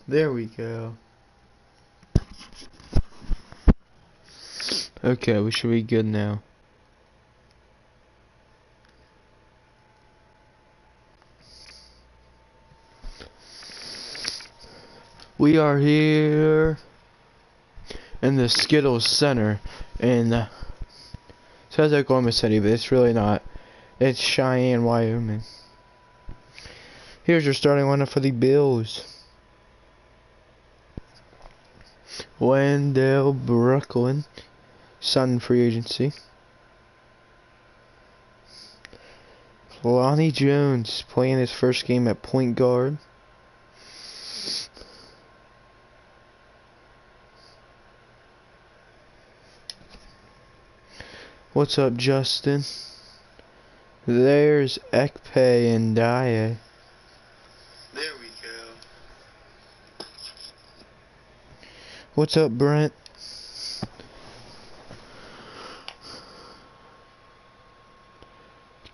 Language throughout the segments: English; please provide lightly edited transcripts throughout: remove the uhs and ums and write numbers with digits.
There we go. Okay, we should be good now. We are here in the Skittles Center in says Oklahoma City, but it's really not. It's Cheyenne, Wyoming. Here's your starting lineup for the Bills. Wendell Brooklyn, signed free agency. Lonnie Jones playing his first game at point guard. What's up, Justin? There's Ekpe and Dye. There we go. What's up, Brent?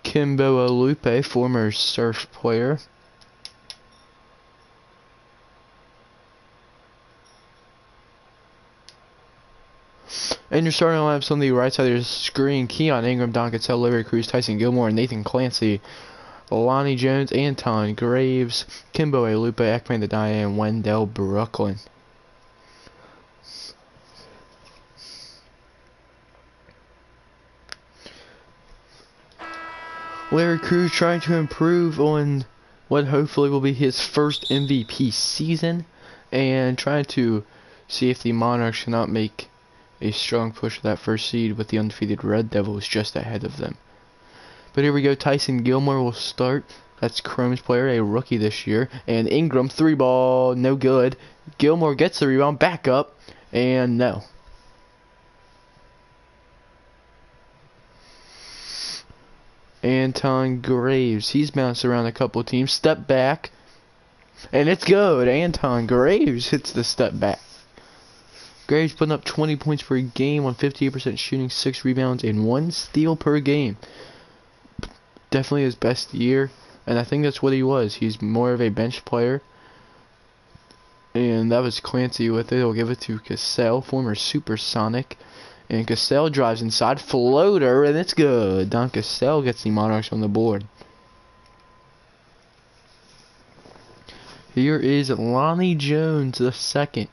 Kimbo Alupe, former Surf player. And you're starting to lineups on the right side of your screen: Keon Ingram, Don Cattell, Larry Cruz, Tyson Gilmore, Nathan Clancy, Lonnie Jones, Anton Graves, Kimbo Alupe, Ekman the Diane, Wendell Brooklyn. Larry Cruz trying to improve on what hopefully will be his first MVP season, and trying to see if the Monarchs cannot make a strong push for that first seed with the undefeated Red Devils just ahead of them. But here we go. Tyson Gilmore will start. That's Chrome's player, a rookie this year. And Ingram, 3-ball, no good. Gilmore gets the rebound, back up, and no. Anton Graves, he's bounced around a couple teams. Step back, and it's good. Anton Graves hits the step back. Graves putting up 20 points per game on 58% shooting, 6 rebounds, and 1 steal per game. Definitely his best year, and I think that's what he was. He's more of a bench player. And that was Clancy with it. He'll give it to Cassell, former Supersonic. And Cassell drives inside, floater, and it's good. Don Cassell gets the Monarchs on the board. Here is Lonnie Jones, the second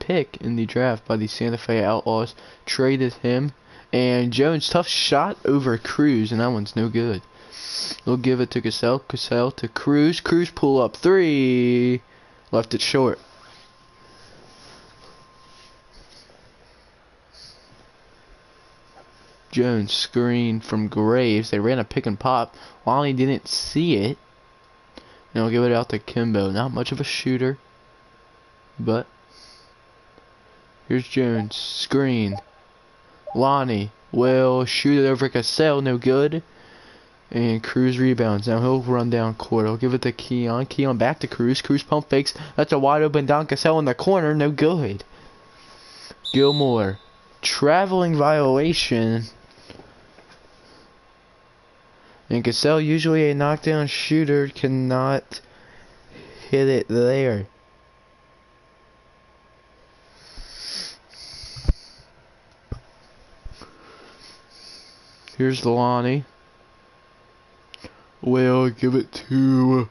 pick in the draft by the Santa Fe Outlaws. Traded him, and Jones, tough shot over Cruz, and that one's no good. They'll give it to Cassell. Cassell to Cruz. Cruz pull up 3, left it short. Jones screen from Graves. They ran a pick and pop. Lonnie didn't see it, and I'll give it out to Kimbo. Not much of a shooter, but here's Jones. Screen. Lonnie will shoot it over Cassell. No good. And Cruz rebounds. Now he'll run down court. I'll give it to Keon. Keon back to Cruz. Cruz pump fakes. That's a wide open Don Cassell in the corner. No good. Gilmore. Traveling violation. And Cassell, usually a knockdown shooter, cannot hit it there. Here's Lonnie. We'll give it to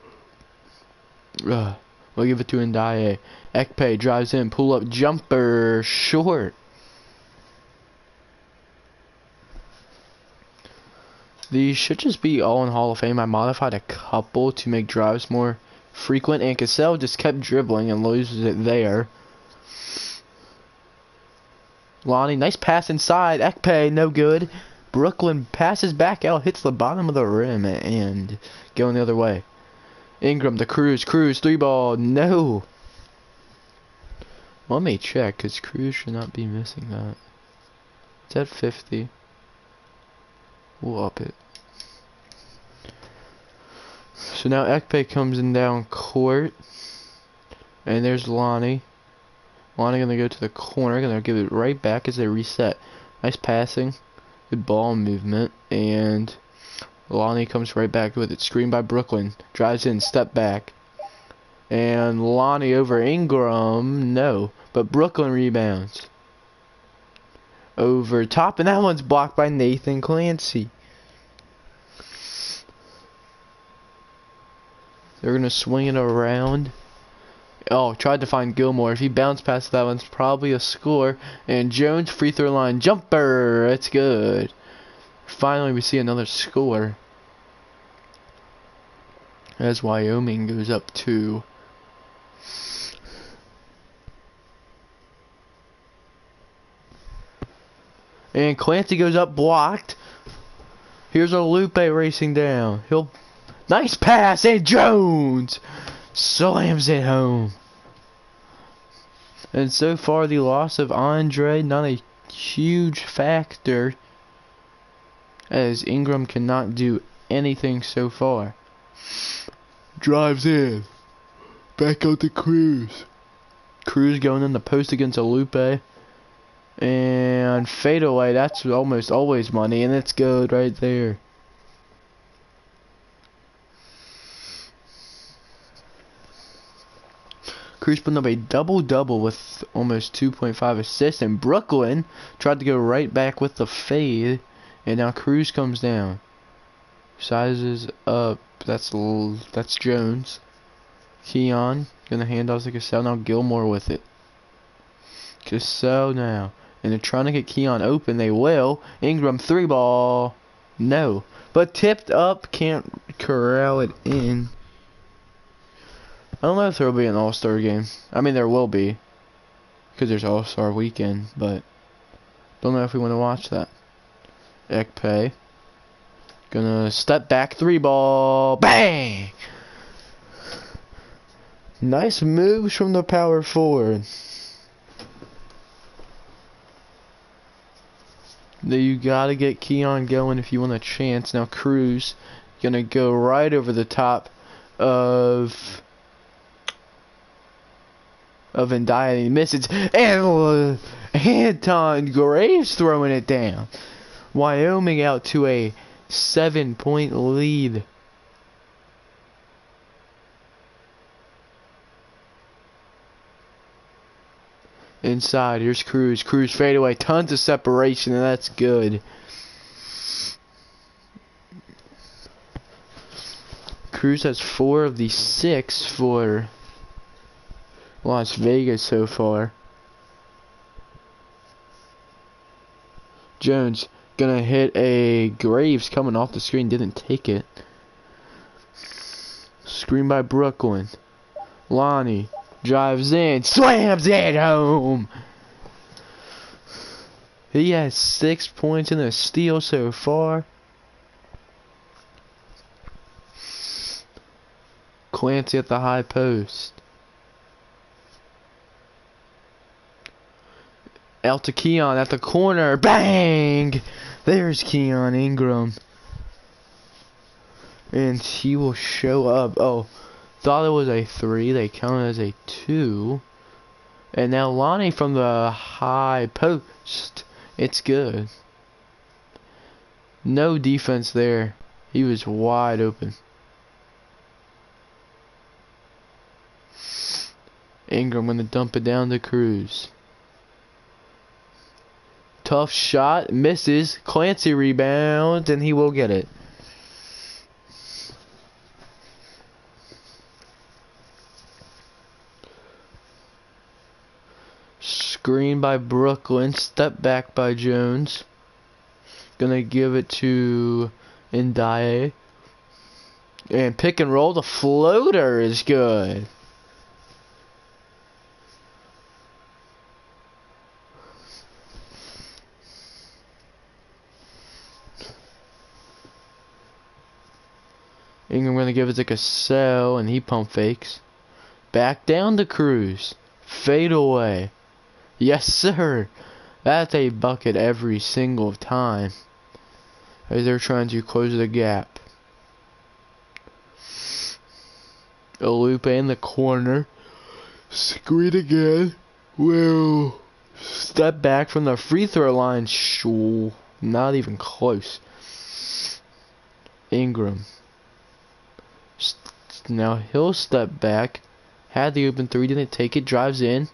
Ndaye. Ekpe drives in, pull up jumper, short. These should just be all in Hall of Fame. I modified a couple to make drives more frequent, and Cassell just kept dribbling and loses it there. Lonnie, nice pass inside. Ekpe, no good. Brooklyn passes back out, hits the bottom of the rim, and going the other way. Ingram to Cruz. Cruz, 3-ball, no. Let me check, because Cruz should not be missing that. It's at 50. We'll up it. So now Ekpe comes in down court. And there's Lonnie. Lonnie gonna go to the corner. Gonna give it right back as they reset. Nice passing. Good ball movement. And Lonnie comes right back with it. Screen by Brooklyn. Drives in. Step back. And Lonnie over Ingram. No. But Brooklyn rebounds. Over top. And that one's blocked by Nathan Clancy. They're going to swing it around. Oh, tried to find Gilmore. If he bounced past that one's probably a score. And Jones free throw line jumper. It's good. Finally we see another score. As Wyoming goes up 2. And Clancy goes up blocked. Here's a Lupe racing down. Nice pass, and Jones slams it home. And so far the loss of Andre, not a huge factor, as Ingram cannot do anything so far. Drives in. Back out to Cruz. Cruz going in the post against a Lupe. And fadeaway, that's almost always money, and it's good right there. Cruz putting up a double-double with almost 2.5 assists, and Brooklyn tried to go right back with the fade, and now Cruz comes down. Sizes up, that's Jones. Keon, gonna hand off to Cassell, now Gilmore with it. Cassell now, and they're trying to get Keon open, they will. Ingram 3-ball, no. But tipped up, can't corral it in. I don't know if there will be an All-Star game. I mean, there will be, because there's All-Star weekend, but don't know if we want to watch that. Ekpe. Gonna step back 3-ball. Bang! Nice moves from the power forward. Now you gotta get Keon going if you want a chance. Now Cruz gonna go right over the top of Ndiaye, and he misses, and Anton Graves throwing it down. Wyoming out to a 7-point lead. Inside, here's Cruz. Cruz fadeaway, tons of separation, and that's good. Cruz has 4 of the 6 for Las Vegas so far. Jones gonna hit a Graves coming off the screen, didn't take it. Screen by Brooklyn. Lonnie drives in, slams it home. He has 6 points and a steal so far. Clancy at the high post. Out to Keon at the corner. Bang! There's Keon Ingram. And he will show up. Oh, thought it was a 3. They counted as a 2. And now Lonnie from the high post. It's good. No defense there. He was wide open. Ingram gonna dump it down to Cruz. Tough shot, misses. Clancy rebounds, and he will get it. Screen by Brooklyn, step back by Jones. Gonna give it to Ndiaye. And pick and roll, the floater is good. Ingram gonna give it to Cassell, and he pump fakes. Back down to Cruz. Fade away. Yes, sir. That's a bucket every single time. As they're trying to close the gap. Lupe in the corner. Screen again. Will step back from the free throw line. Not even close. Ingram. Now he'll step back Had the open three, didn't take it, drives in.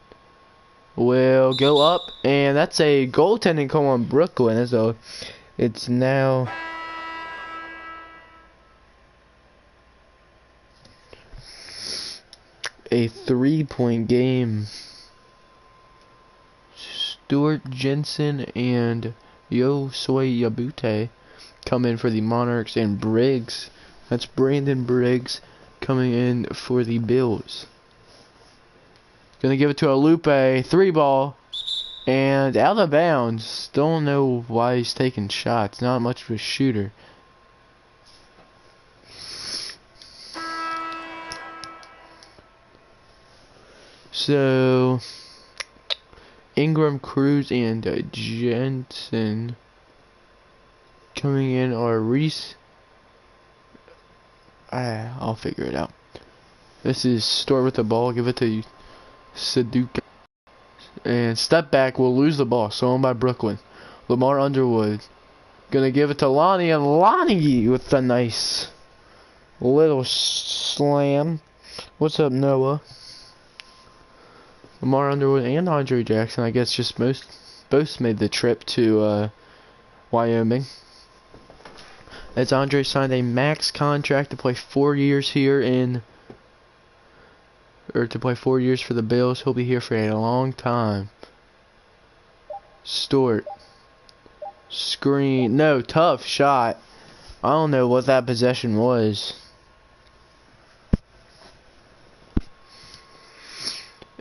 Will go up, and that's a goaltending call on Brooklyn, so it's now a 3-point game. Stuart Jensen and Yosoi Yabute come in for the Monarchs, and Briggs, that's Brandon Briggs, coming in for the Bills. Gonna give it to Alupe, 3-ball, and out of bounds. Don't know why he's taking shots, not much of a shooter. So Ingram, Cruz, and Jensen coming in are Reese. I'll figure it out. This is Stewart with the ball. Give it to Saduka. And step back. Will lose the ball. Stolen by Brooklyn. Lamar Underwood. Gonna give it to Lonnie. And Lonnie with a nice little slam. What's up, Noah? Lamar Underwood and Andre Jackson, I guess, just both made the trip to Wyoming. As Andre signed a max contract to play 4 years here to play 4 years for the Bills. He'll be here for a long time. Stewart. Screen. No, tough shot. I don't know what that possession was.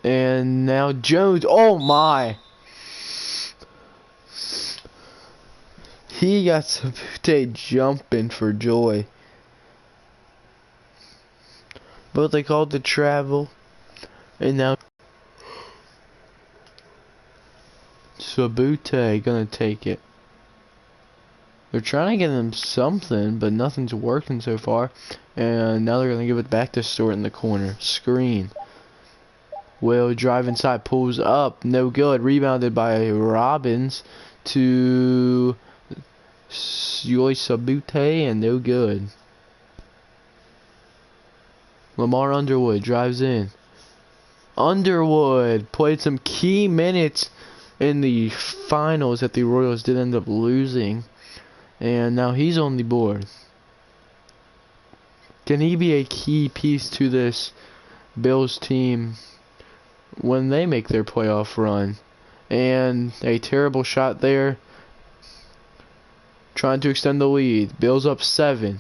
And now Jones. Oh my. He got Sabute jumping for joy. But they called the travel. And now Sabute gonna take it. They're trying to get him something, but nothing's working so far. And now they're gonna give it back to Stewart in the corner. Screen. Will drive inside, pulls up, no good. Rebounded by Robbins to Yoy Sabute, and no good. Lamar Underwood drives in. Underwood played some key minutes in the finals that the Royals did end up losing, and now he's on the board. Can he be a key piece to this Bills team when they make their playoff run? And a terrible shot there, trying to extend the lead. Bills up 7.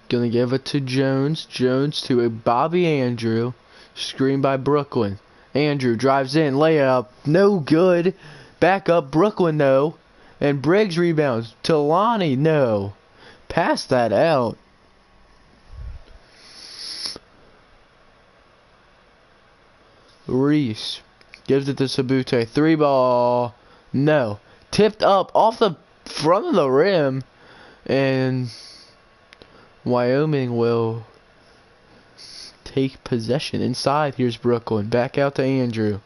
Gonna give it to Jones. Jones to a Bobby Andrew. Screen by Brooklyn. Andrew drives in, layup, no good. Back up, Brooklyn, no. And Briggs rebounds to Lonnie, no. Pass that out. Reese gives it to Sabute. 3-ball. No. Tipped up off the front of the rim. And Wyoming will take possession. Inside, here's Brooklyn. Back out to Andrew.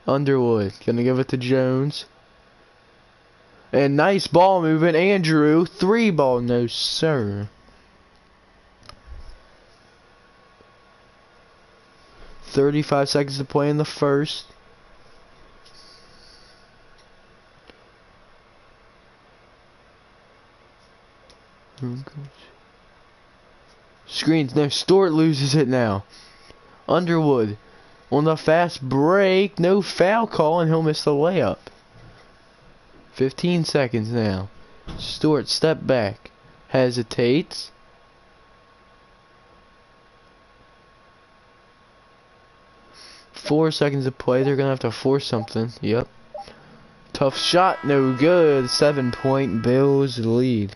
Underwood. Gonna give it to Jones. And nice ball movement. Andrew. 3-ball. No, sir. 35 seconds to play in the first. Screens. No, Stewart loses it now. Underwood on the fast break. No foul call, and he'll miss the layup. 15 seconds now. Stewart step back. Hesitates. Four seconds to play. They're gonna have to force something. Yep. Tough shot. No good. 7-point Bills lead.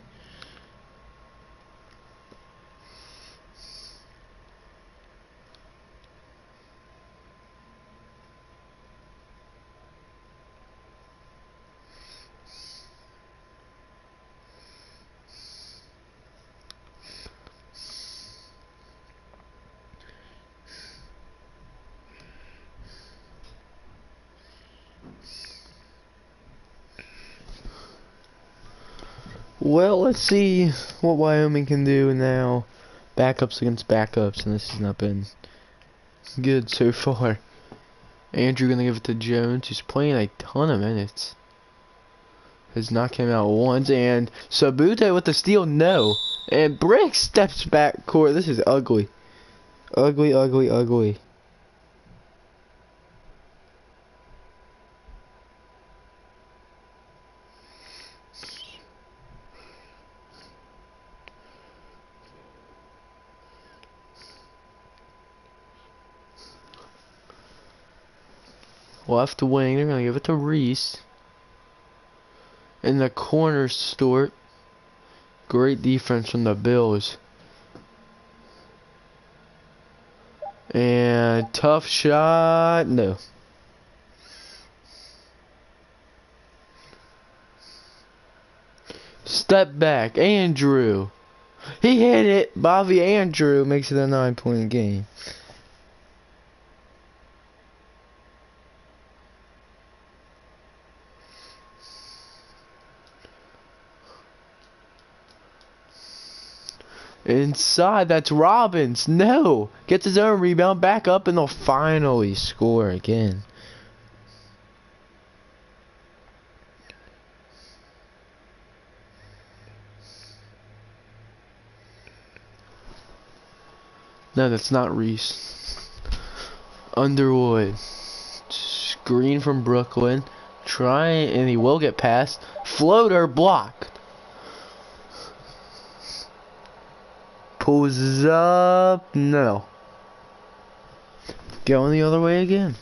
Well, let's see what Wyoming can do now. backups against backups, and this has not been good so far. Andrew gonna give it to Jones, who's playing a ton of minutes. Has not came out once, and Sabute with the steal, no. And Brick steps back court. This is ugly. Ugly, ugly, ugly. Left wing, they're gonna give it to Reese. In the corner, Stewart. Great defense from the Bills. And tough shot, no. Step back, Andrew. He hit it. Bobby Andrew makes it a 9-point game. Inside, that's Robbins. No. Gets his own rebound, back up, and they'll finally score again. No, that's not Reese. Underwood. Screen from Brooklyn. Trying, and he will get past. Floater blocked. Pulls up. No. Going the other way again.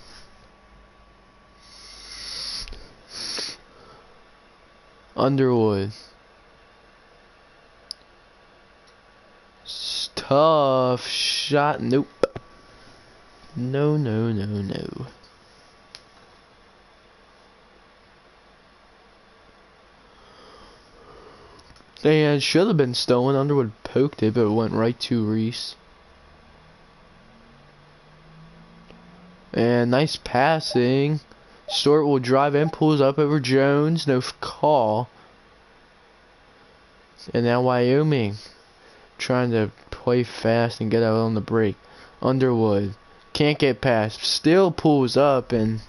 Underwood. Tough shot. Nope. No, no, no, no. And should have been stolen. Underwood poked it, but it went right to Reese. And nice passing. Stewart will drive in, pulls up over Jones. No call. And now Wyoming trying to play fast and get out on the break. Underwood can't get past. Still pulls up and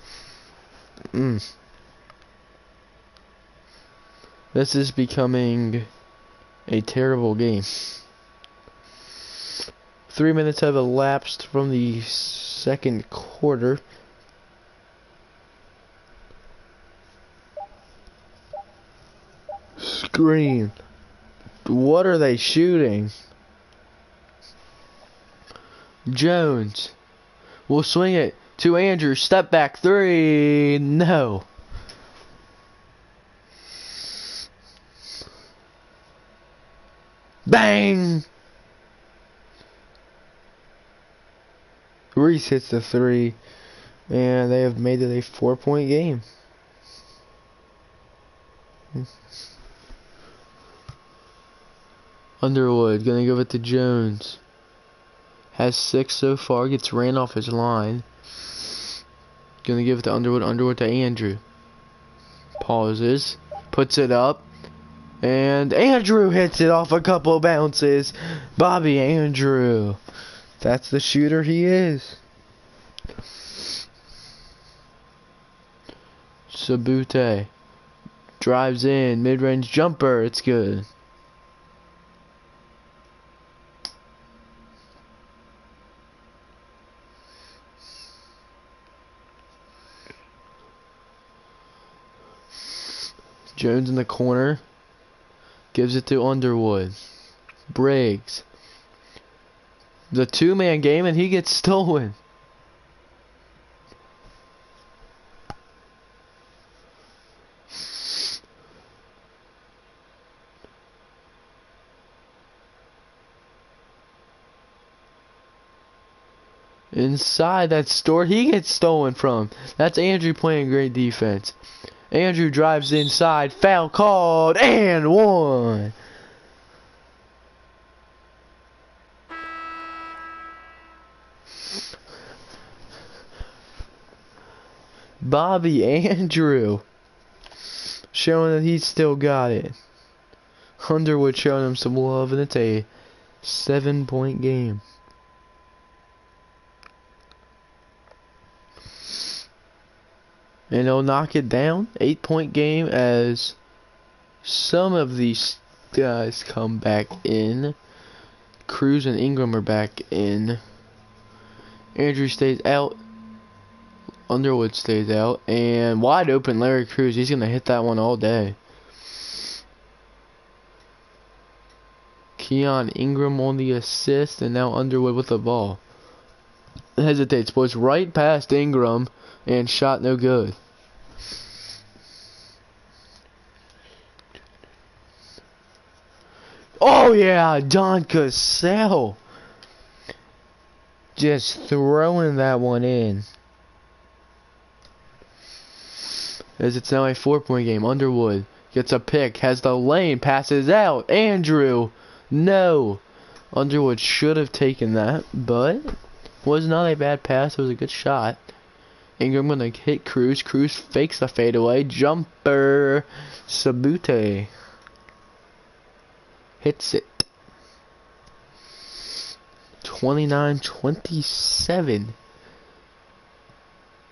this is becoming a terrible game. 3 minutes have elapsed from the second quarter. Screen. What are they shooting? Jones will swing it to Andrew. Step back three. No. Bang! Reese hits the three, and they have made it a 4-point game. Underwood gonna give it to Jones. Has 6 so far. Gets ran off his line. Gonna give it to Underwood. Underwood to Andrew. Pauses. Puts it up. And Andrew hits it off a couple of bounces. Bobby Andrew. That's the shooter he is. Sabute. Drives in. Mid-range jumper. It's good. Jones in the corner. Gives it to Underwood. Briggs. The two-man game and he gets stolen. Inside that store he gets stolen from. That's Andrew playing great defense. Andrew drives inside, foul called, and one. Bobby Andrew showing that he's still got it. Underwood showing him some love, and it's a 7-point game. And they'll knock it down. 8-point game as some of these guys come back in. Cruz and Ingram are back in. Andrew stays out. Underwood stays out. And wide open Larry Cruz. He's going to hit that one all day. Keon Ingram on the assist. And now Underwood with the ball. Hesitates. Puts right past Ingram. And shot no good. Oh yeah, Don Cassell. Just throwing that one in. As it's now a 4-point game. Underwood gets a pick, has the lane, passes out. Andrew, no. Underwood should have taken that, but was not a bad pass. It was a good shot. Ingram gonna hit Cruz. Cruz fakes the fadeaway. Jumper. Sabute hits it. 29-27.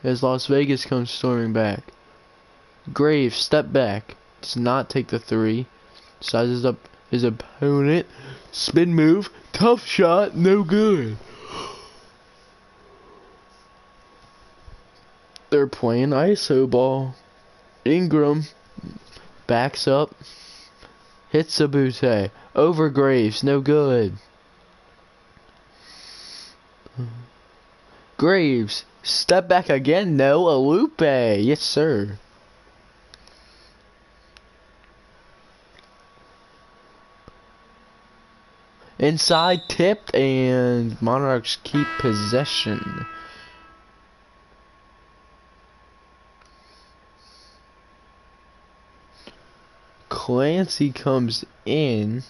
As Las Vegas comes storming back. Graves, step back. Does not take the three. Sizes up his opponent. Spin move. Tough shot. No good. They're playing ISO ball. Ingram backs up. Hits Sabute. Over Graves. No good. Graves. Step back again. No. Alupe. Yes, sir. Inside tipped, and Monarchs keep possession. Clancy comes in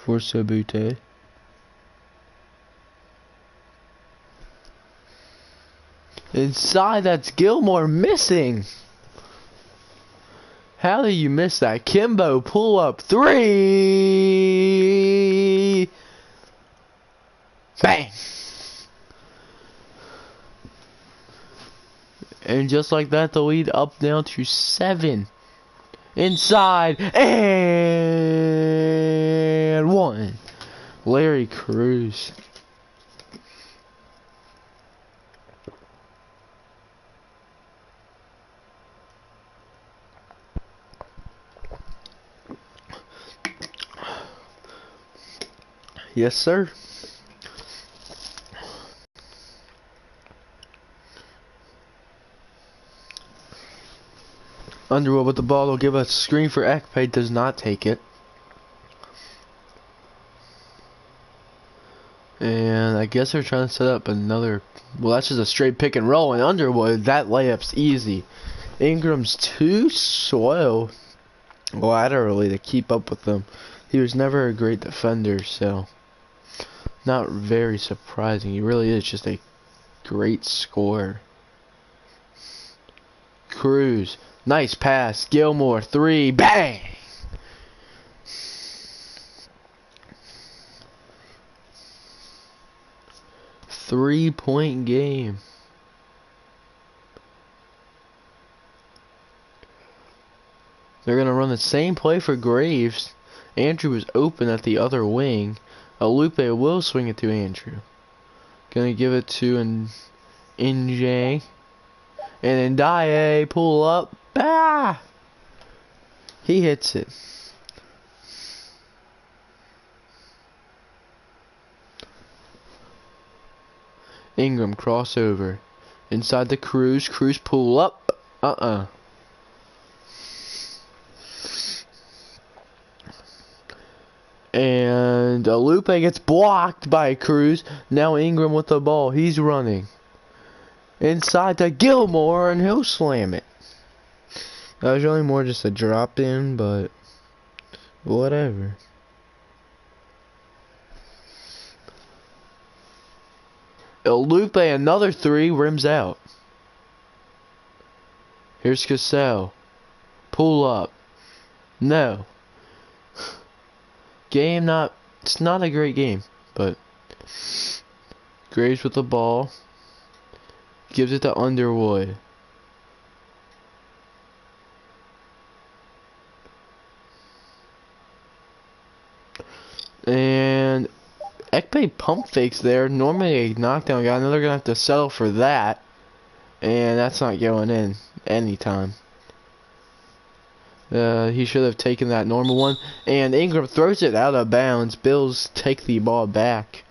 for Sabute. Inside, that's Gilmore missing. How do you miss that? Kimbo, pull up, 3. Bang. And just like that, the lead up down to 7. Inside, and 1. Larry Cruz. Yes, sir. Underwood with the ball will give a screen for Ekpe. Does not take it. And I guess they're trying to set up another. Well, that's just a straight pick and roll. And Underwood, that layup's easy. Ingram's too slow laterally to keep up with them. He was never a great defender, so not very surprising. He really is just a great scorer. Cruz, nice pass. Gilmore, 3, bang! Three-point game. They're going to run the same play for Graves. Andrew is open at the other wing. Alupe will swing it to Andrew. Gonna give it to NJ. And Ndiaye, pull up. Ah! He hits it. Ingram crossover. Inside the Cruz. Cruz pull up. And Alupe gets blocked by Cruz. Now Ingram with the ball. He's running. Inside to Gilmore, and he'll slam it. That was really more just a drop in, but whatever. Alupe, another 3, rims out. Here's Cassell. Pull up. No. Game not It's not a great game, but Graves with the ball. Gives it to Underwood. And Ekpe pump fakes there. Normally a knockdown guy. Now they're going to have to settle for that. And that's not going in anytime. He should have taken that normal one. And Ingram throws it out of bounds. Bills take the ball back.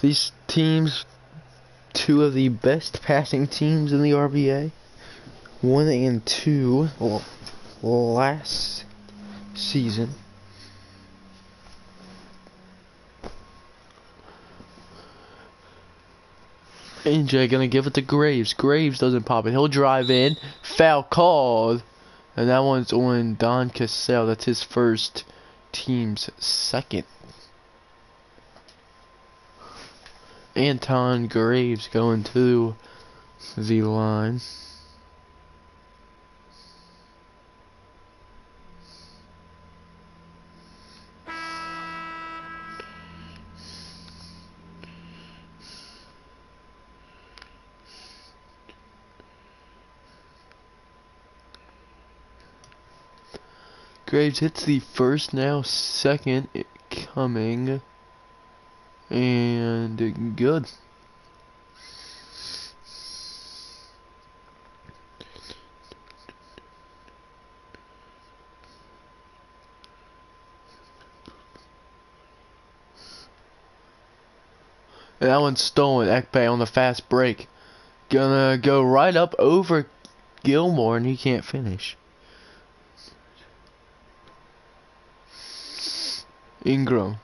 These teams, two of the best passing teams in the RBA. 1 and 2 last season. NJ gonna give it to Graves. Graves doesn't pop it. He'll drive in. Foul called. And that one's on Don Cassell. That's his first, team's second. Anton Graves going to the line. Graves hits the first, now second coming. And good. And that one's stolen. Ekpe on the fast break. Gonna go right up over Gilmore and he can't finish. Ingram.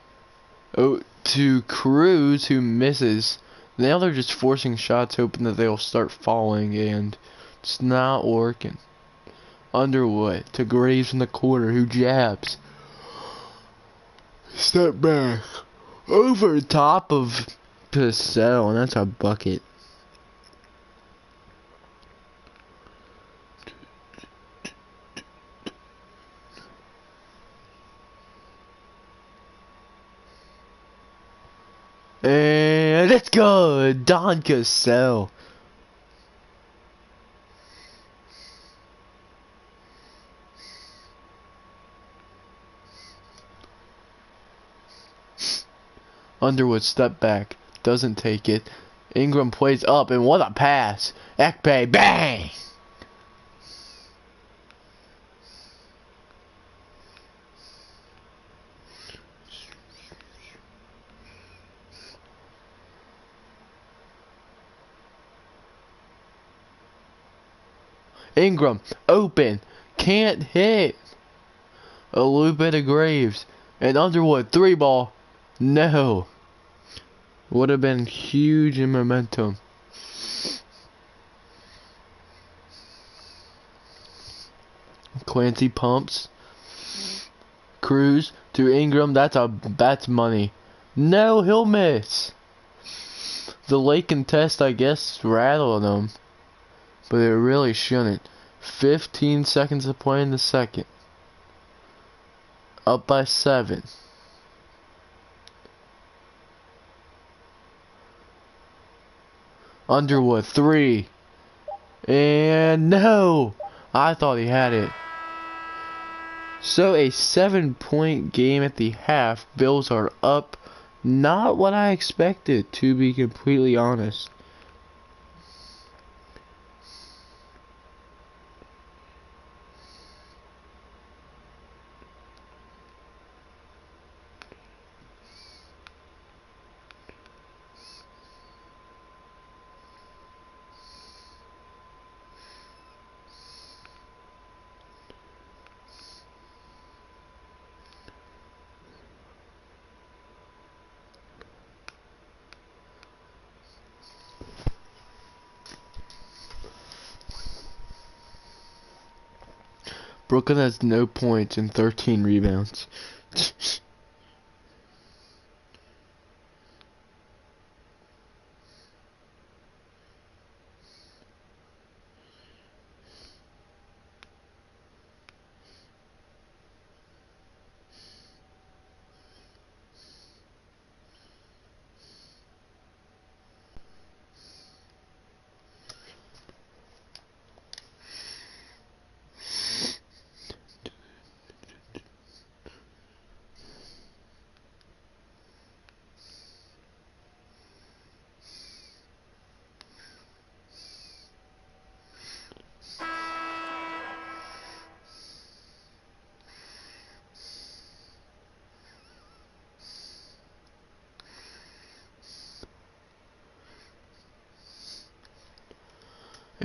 Oh, to Cruz, who misses. Now they're just forcing shots, hoping that they'll start falling, and it's not working. Underwood to Graves in the corner, who jabs. Step back. Over top of Cassell, and that's a bucket. And it's good. Don Cassell. Underwood step back. Doesn't take it. Ingram plays up, and what a pass. Ekpe, bang! Ingram, open, can't hit. A little bit of Graves. And Underwood, 3-ball. No. Would have been huge in momentum. Clancy pumps. Cruz to Ingram. That's money. No, he'll miss. The late contest, I guess, rattled him. But it really shouldn't. 15 seconds to play in the second. Up by 7. Underwood, 3. And no! I thought he had it. So a 7-point game at the half. Bills are up. Not what I expected, to be completely honest. Brooklyn has no points and 13 rebounds.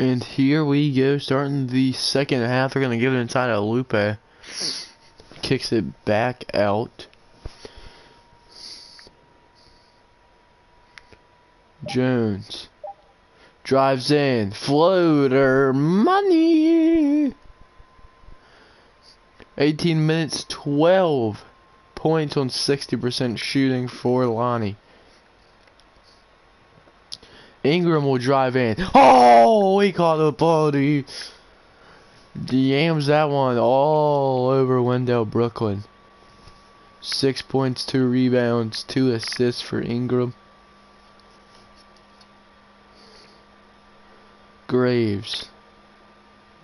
And here we go, starting the second half. They're going to give it inside of Lupe. Kicks it back out. Jones drives in. Floater. Money. 18 minutes, 12 points on 60% shooting for Lonnie. Ingram will drive in. Oh, he caught a body. Yams that one all over Wendell Brooklyn. 6 points, 2 rebounds, 2 assists for Ingram. Graves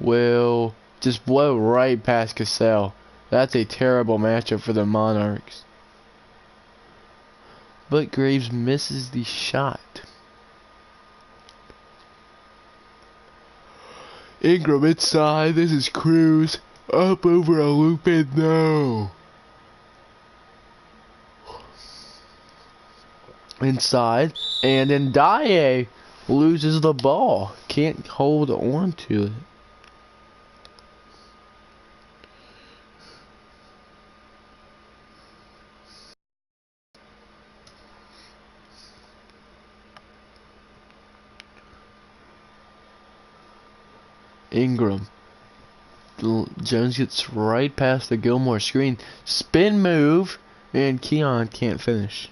will just blow right past Cassell. That's a terrible matchup for the Monarchs. But Graves misses the shot. Ingram inside. This is Cruz. Up over a loop and no. Inside. And then Ndiaye loses the ball. Can't hold on to it. Ingram. Jones gets right past the Gilmore screen. Spin move. And Keon can't finish.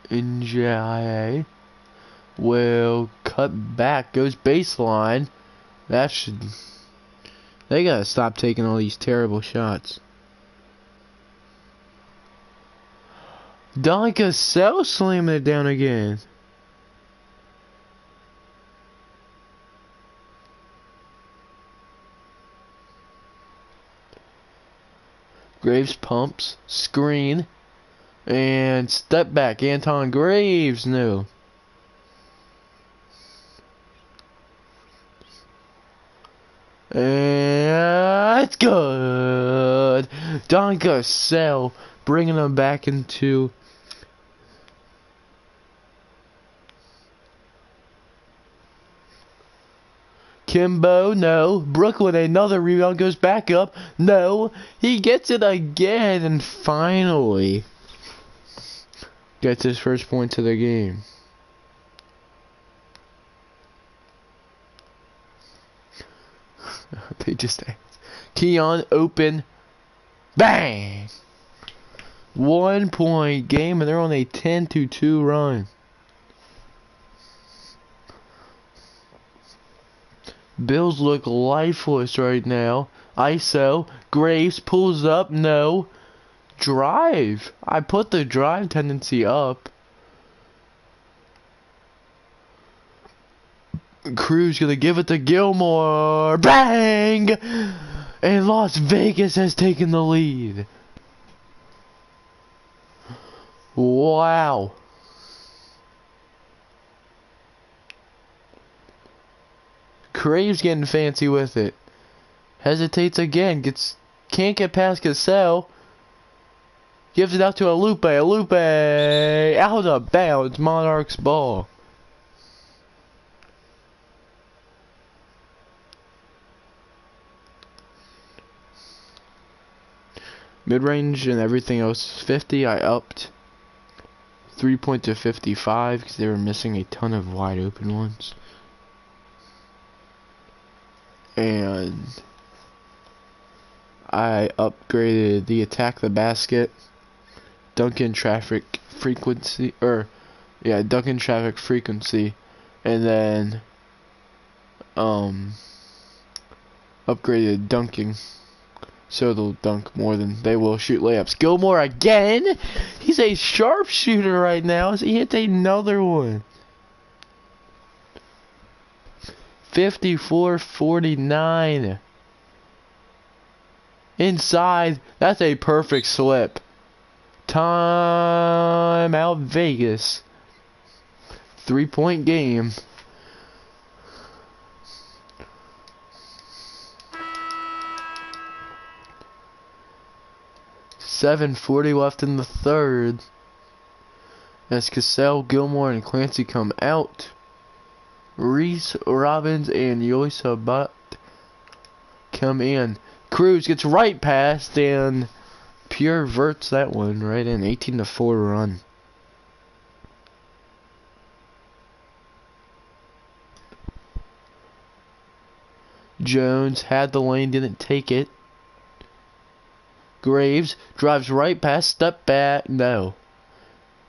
Ndiaye will cut back. Goes baseline. That should... They gotta stop taking all these terrible shots. Cassell slamming it down again. Graves pumps. Screen. And step back. Anton Graves. No. And it's good. Cassell bringing them back into... Kimbo, no. Brooklyn, another rebound, goes back up. No. He gets it again, and finally gets his first point to the game. They just... Keon, open. Bang! 1 point game, and they're on a 10-2 run. Bills look lifeless right now. ISO. Graves pulls up. No. Drive. I put the drive tendency up. Cruz gonna give it to Gilmore. Bang! And Las Vegas has taken the lead. Wow. Graves getting fancy with it. Hesitates again. Can't get past Cassell. Gives it out to Lupe. Lupe out of bounds. Monarchs ball. Mid-range and everything else 50. I upped 3-point to 55 because they were missing a ton of wide open ones. And I upgraded the attack the basket, dunk in traffic frequency, dunk in traffic frequency, and then upgraded dunking, so they'll dunk more than they will shoot layups. Gilmore again. He's a sharpshooter right now. He hits another one. 54-49. Inside. That's a perfect slip. Time out Vegas. 3-point game. 7:40 left in the third. As Cassell, Gilmore, and Clancy come out. Reese, Robbins, and Yoisabat come in. Cruz gets right past and Pure verts that one right in. 18-4 run. Jones had the lane, didn't take it. Graves drives right past, step back, no.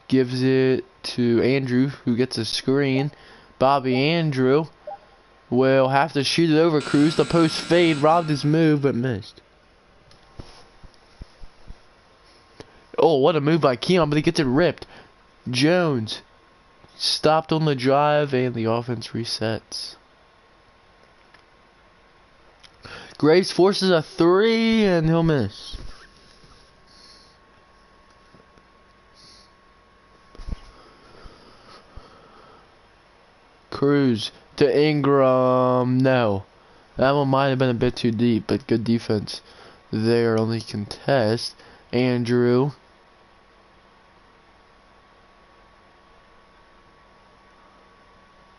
Gives it to Andrew, who gets a screen. Bobby Andrew will have to shoot it over Cruz. The post fade, robbed his move, but missed. Oh, what a move by Keon, but he gets it ripped. Jones stopped on the drive, and the offense resets. Graves forces a 3, and he'll miss. Cruz to Ingram. No. That one might have been a bit too deep, but good defense there. Only contest. Andrew.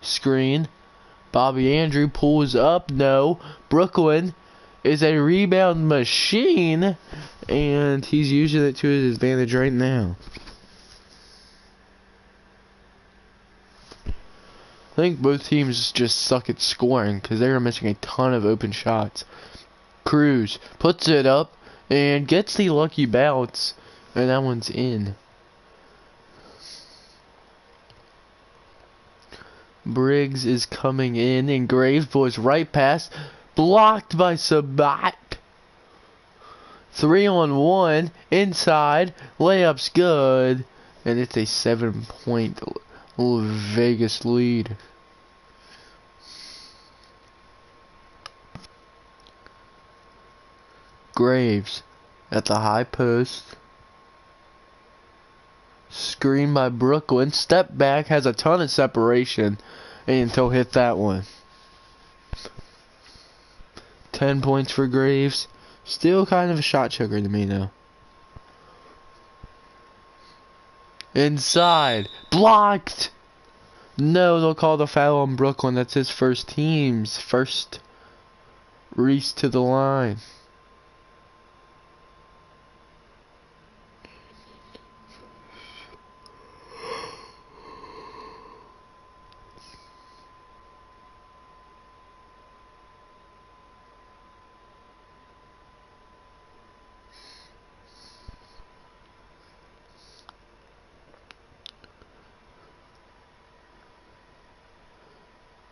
Screen. Bobby Andrew pulls up. No. Brooklyn is a rebound machine, and he's using it to his advantage right now. I think both teams just suck at scoring because they were missing a ton of open shots. Cruz puts it up and gets the lucky bounce, and that one's in. Briggs is coming in, and Graves blows right past, blocked by Sabat. 3-on-1 inside, layup's good, and it's a 7-point Vegas lead. Graves at the high post. Screen by Brooklyn. Step back, has a ton of separation, and he'll hit that one. 10 points for Graves. Still kind of a shot choker to me though. Inside. Blocked. No, they'll call the foul on Brooklyn. That's his first team's first. Reese to the line.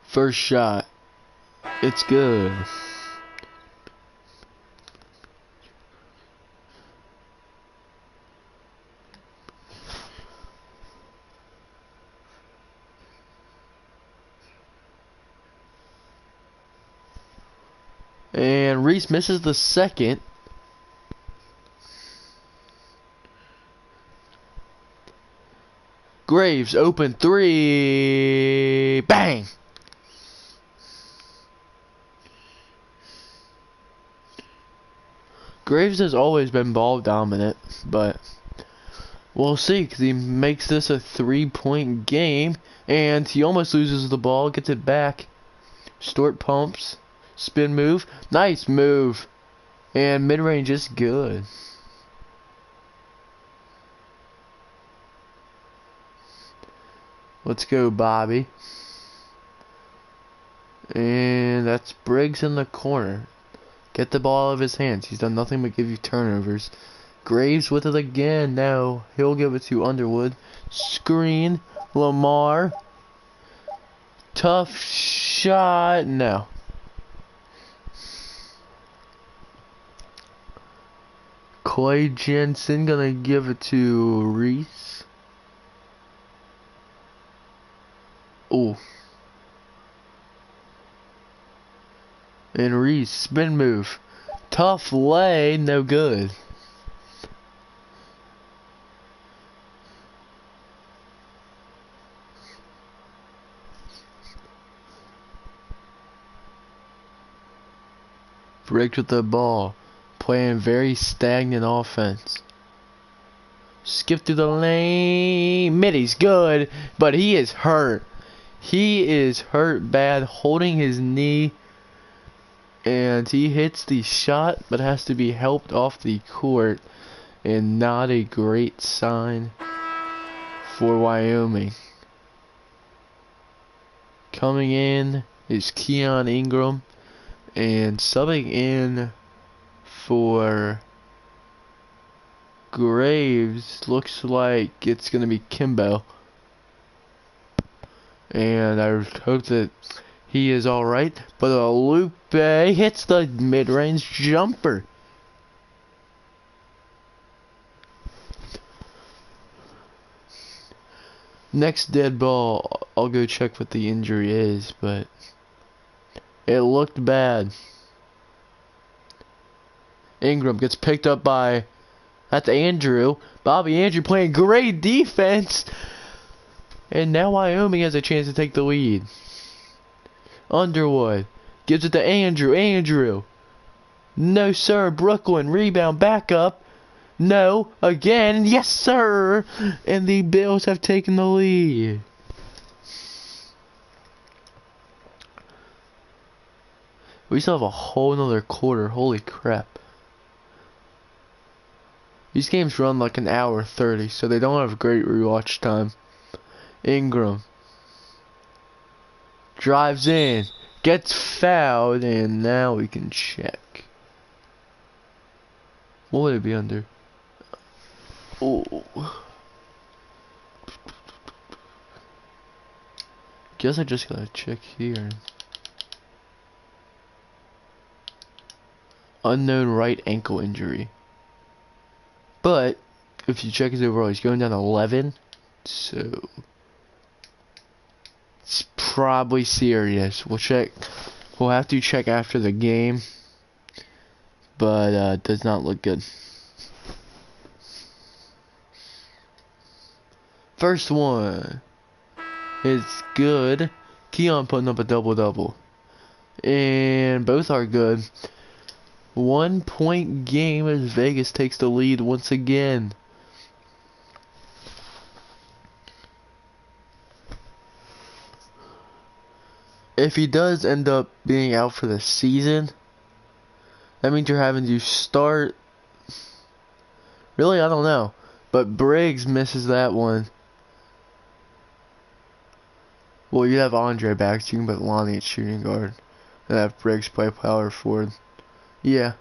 First shot. It's good. And Reese misses the second. Graves open 3. Bang! Graves has always been ball dominant, but we'll see because he makes this a 3-point game, and he almost loses the ball, gets it back. Stort pumps, spin move, nice move, and mid-range is good. Let's go, Bobby. And that's Briggs in the corner. Get the ball out of his hands. He's done nothing but give you turnovers. Graves with it again. Now he'll give it to Underwood. Screen. Lamar. Tough shot. No. Clay Jensen gonna give it to Reese. Oh. And Reese, spin move. Tough lay, no good. Briggs with the ball. Playing very stagnant offense. Skip through the lane. Mitty's good, but he is hurt. He is hurt bad, holding his knee. And he hits the shot, but has to be helped off the court. And not a great sign for Wyoming. Coming in is Keon Ingram. And subbing in for Graves looks like it's going to be Kimbo. And I hope that he is alright. But Lupe hits the mid-range jumper. Next dead ball, I'll go check what the injury is, but it looked bad. Ingram gets picked up by, that's Andrew. Bobby Andrew playing great defense. And now Wyoming has a chance to take the lead. Underwood gives it to Andrew. Andrew. No, sir. Brooklyn. Rebound. Back up. No. Again. Yes, sir. And the Bills have taken the lead. We still have a whole nother quarter. Holy crap. These games run like an hour 30, so they don't have great rewatch time. Ingram drives in, gets fouled, and now we can check. What would it be under? Oh. Guess I just gotta check here. Unknown right ankle injury. But if you check his overall, he's going down 11. So it's probably serious. We'll check. We'll have to check after the game. But does not look good. First one is good. Keon putting up a double-double. And both are good. 1 point game as Vegas takes the lead once again. If he does end up being out for the season, that means you're having to start. Really, I don't know. But Briggs misses that one. Well, you have Andre back, so you can put Lonnie at shooting guard. And have Briggs play power forward. Yeah.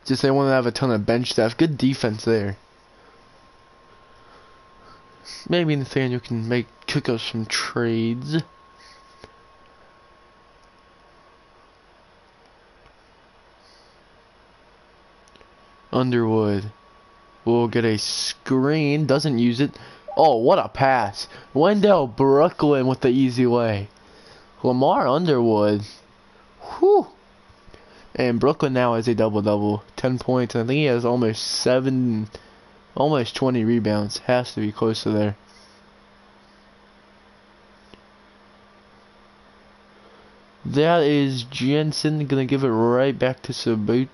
Just they want to have a ton of bench staff. Good defense there. Maybe Nathaniel can cook up some trades. Underwood will get a screen. Doesn't use it. Oh, what a pass. Wendell Brooklyn with the easy way. Lamar Underwood. Whew. And Brooklyn now has a double-double. 10 points. I think he has almost 20 rebounds. Has to be close to there. That is Jensen. Gonna give it right back to Sabite.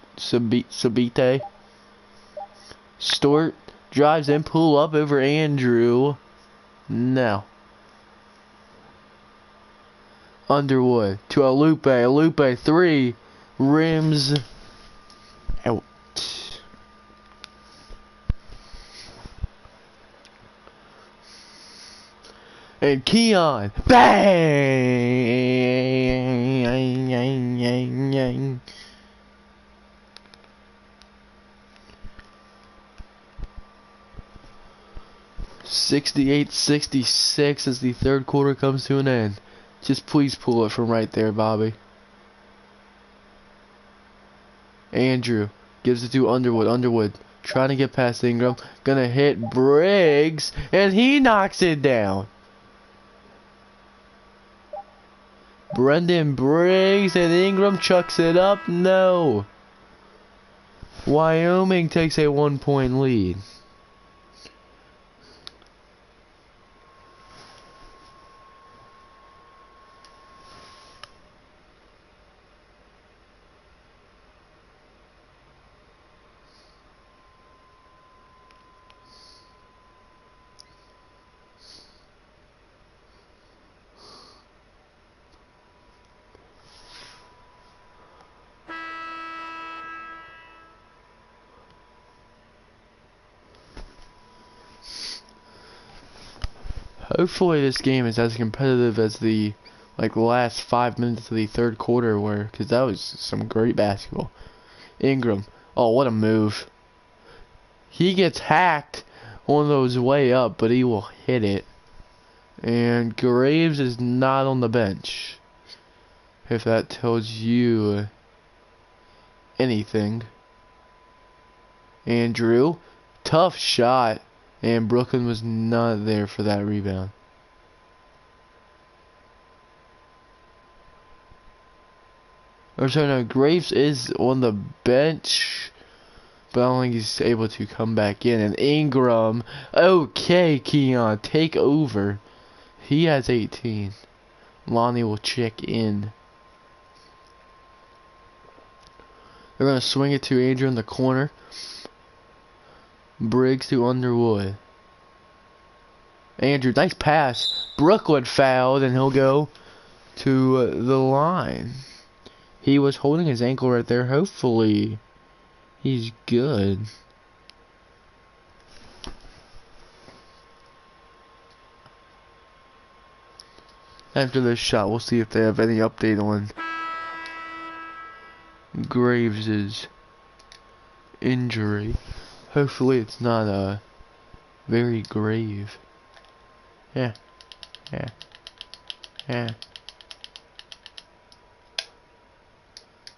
Stort drives in, pull up over Andrew. No. Underwood to Lupe. Lupe 3. Rims out. And Keon. Bang! 68-66 as the third quarter comes to an end. Just please pull it from right there, Bobby. Andrew gives it to Underwood. Underwood trying to get past Ingram. Gonna hit Briggs. And he knocks it down. Brendan Briggs and Ingram chucks it up. No. Wyoming takes a 1 point lead. Hopefully this game is as competitive as the last 5 minutes of the third quarter were, because that was some great basketball. Ingram, oh what a move. He gets hacked on those way up, but he will hit it. And Graves is not on the bench, if that tells you anything. Andrew, tough shot, and Brooklyn was not there for that rebound. Or sorry, no, Graves is on the bench, but I don't think he's able to come back in. And Ingram, okay, Keon, take over. He has 18. Lonnie will check in. They're going to swing it to Andrew in the corner. Briggs to Underwood. Andrew, nice pass. Brooklyn fouled, and he'll go to the line. He was holding his ankle right there. Hopefully, he's good. After this shot, we'll see if they have any update on Graves' injury. Hopefully, it's not very grave. Yeah.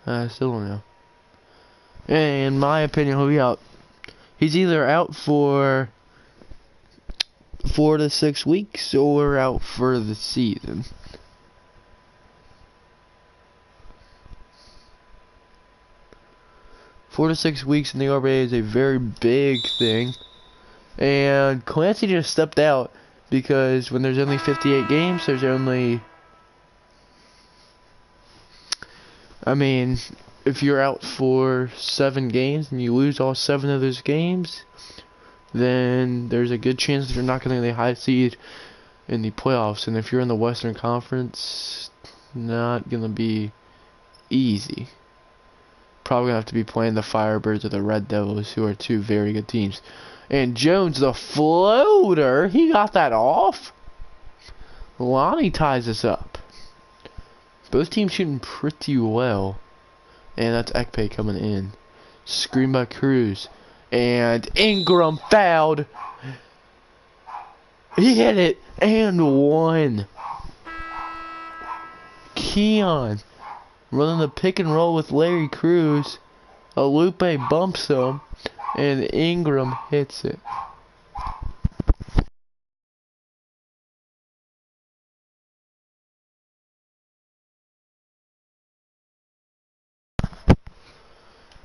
I still don't know. In my opinion, he'll be out. He's either out for 4 to 6 weeks or out for the season. Four to 6 weeks in the RBA is a very big thing. And Clancy just stepped out because when there's only 58 games, there's only... I mean, if you're out for 7 games and you lose all 7 of those games, then there's a good chance that you're not going to get the high seed in the playoffs. And if you're in the Western Conference, not going to be easy. Probably going to have to be playing the Firebirds or the Red Devils, who are 2 very good teams. And Jones, the floater, he got that off. Lonnie ties us up. Both teams shooting pretty well. And that's Ekpe coming in. Screen by Cruz. And Ingram fouled. He hit it and won. Keon running the pick and roll with Larry Cruz. Alupe bumps him. And Ingram hits it.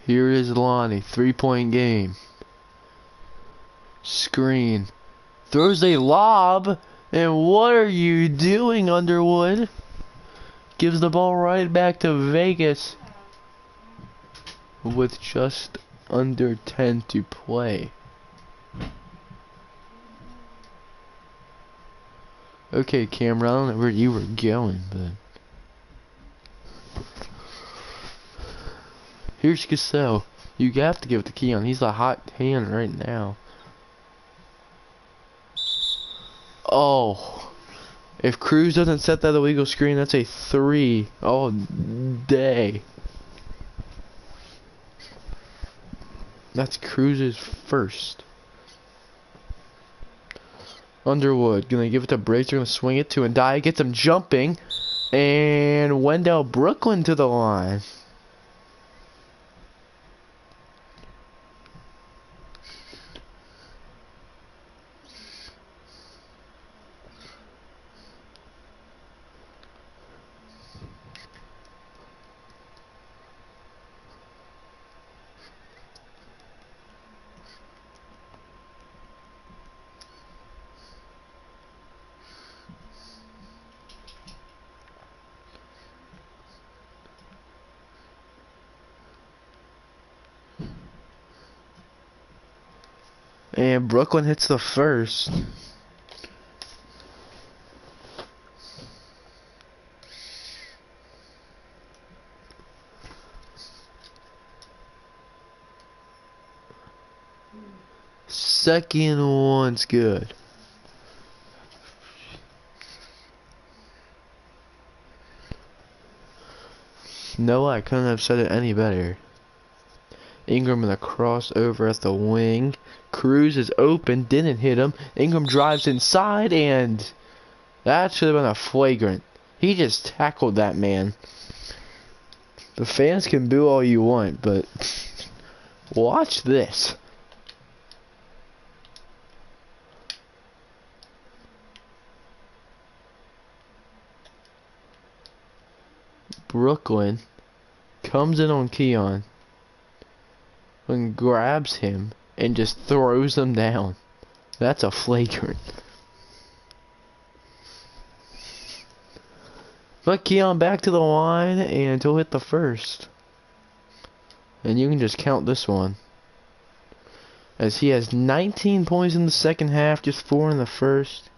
Here is Lonnie, 3-point game. Screen. Throws a lob. And what are you doing, Underwood? Gives the ball right back to Vegas. With just under 10 to play. Okay, Cameron, I don't know where you were going, but... Here's Cassell. You have to give it to Keon. He's a hot hand right now. Oh. If Cruz doesn't set that illegal screen, that's a 3 all day. That's Cruz's first. Underwood gonna give it to Briggs. They're gonna swing it to Ndai. Gets him jumping. And Wendell Brooklyn to the line. And Brooklyn hits the first. Second one's good. No, I couldn't have said it any better. Ingram in a crossover at the wing. Cruz is open, didn't hit him. Ingram drives inside, and that should have been a flagrant. He just tackled that man. The fans can boo all you want, but watch this. Brooklyn comes in on Keon and grabs him and just throws him down. That's a flagrant. But Keon back to the line and he'll hit the first. And you can just count this one, as he has 19 points in the second half, just 4 in the first.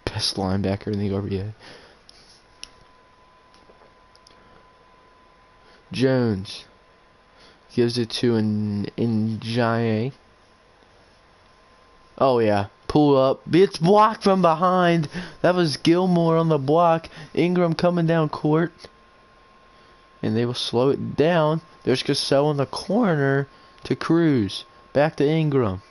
Best linebacker in the RBA. Jones gives it to Njaye. Oh yeah, pull up. It's blocked from behind. That was Gilmore on the block. Ingram coming down court. And they will slow it down. There's Cassell in the corner to Cruz. Back to Ingram.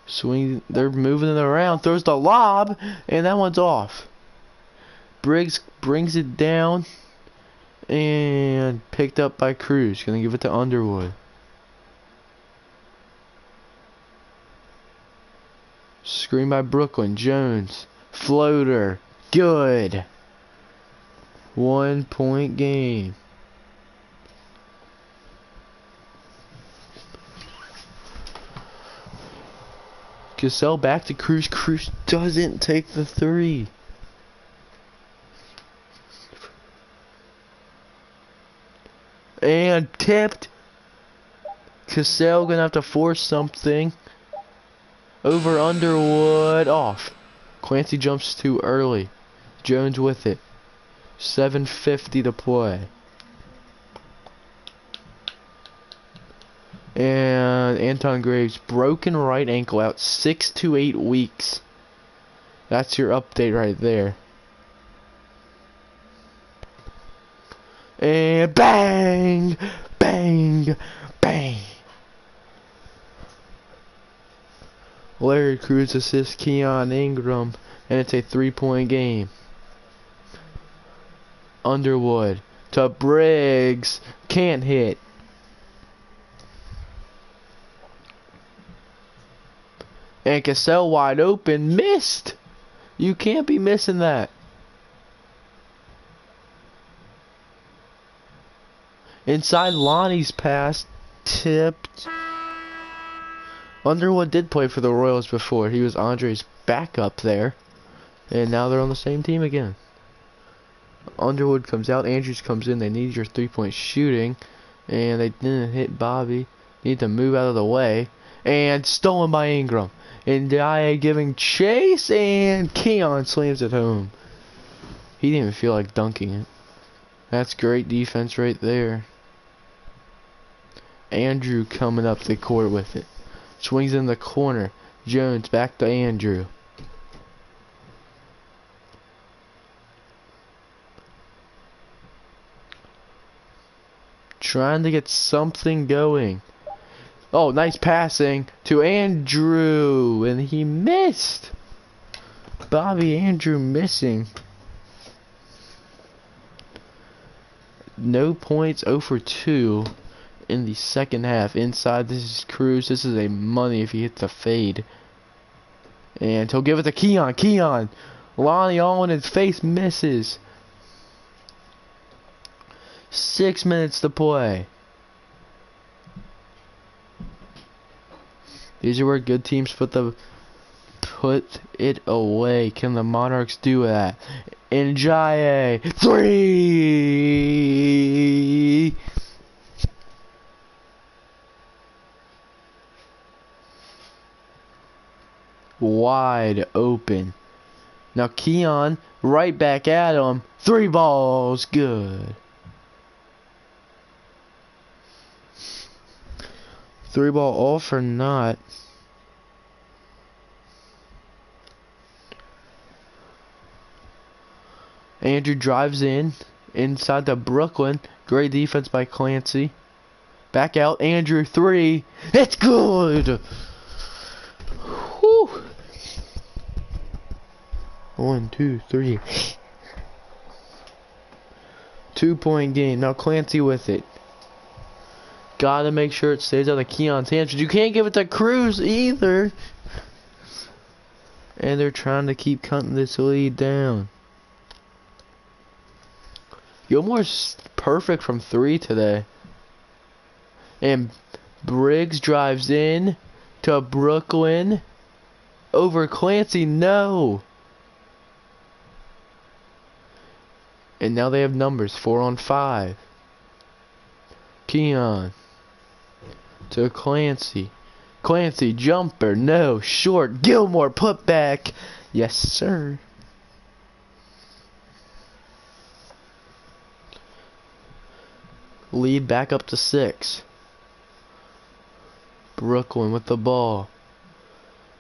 Swing, they're moving it around. Throws the lob, and that one's off. Briggs brings it down, and picked up by Cruz. Gonna give it to Underwood. Screen by Brooklyn. Jones. Floater. Good. 1 point game. Cassell back to Cruz. Cruz doesn't take the three. And tipped. Cassell gonna have to force something. Over Underwood. Off. Clancy jumps too early. Jones with it. 7:50 to play. And Anton Graves, broken right ankle, out 6 to 8 weeks. That's your update right there. And bang! Bang! Bang! Larry Cruz assists Keon Ingram, and it's a 3-point game. Underwood to Briggs. Can't hit. And Cassell wide open. Missed. You can't be missing that. Inside Lonnie's pass. Tipped. Underwood did play for the Royals before. He was Andre's backup there. And now they're on the same team again. Underwood comes out. Andrews comes in. They need your 3-point shooting. And they didn't hit Bobby. Need to move out of the way. And stolen by Ingram. And Dia giving chase. And Keon slams it home. He didn't even feel like dunking it. That's great defense right there. Andrew coming up the court with it. Swings in the corner. Jones back to Andrew. Trying to get something going. Oh, nice passing to Andrew. And he missed. Bobby Andrew missing. No points, 0 for 2 in the second half. Inside, this is Cruz. This is a money if he hits a fade. And he'll give it to Keon. Keon. Lonnie all in his face, misses. 6 minutes to play. These are where good teams put it away. Can the Monarchs do that? Njaye. 3. Wide open. Now Keon right back at him. 3 balls. Good. 3 ball off or not? Andrew drives in. Inside to Brooklyn. Great defense by Clancy. Back out. Andrew, 3. It's good! Whew. 1, 2, 3. 2-point game. Now Clancy with it. Gotta make sure it stays out of Keon's hands. You can't give it to Cruz either. And they're trying to keep cutting this lead down. Gilmore's perfect from 3 today. And Briggs drives in to Brooklyn. Over Clancy, no. And now they have numbers, 4 on 5. Keon to Clancy. Clancy, jumper, no, short. Gilmore, put back. Yes, sir. Lead back up to 6. Brooklyn with the ball.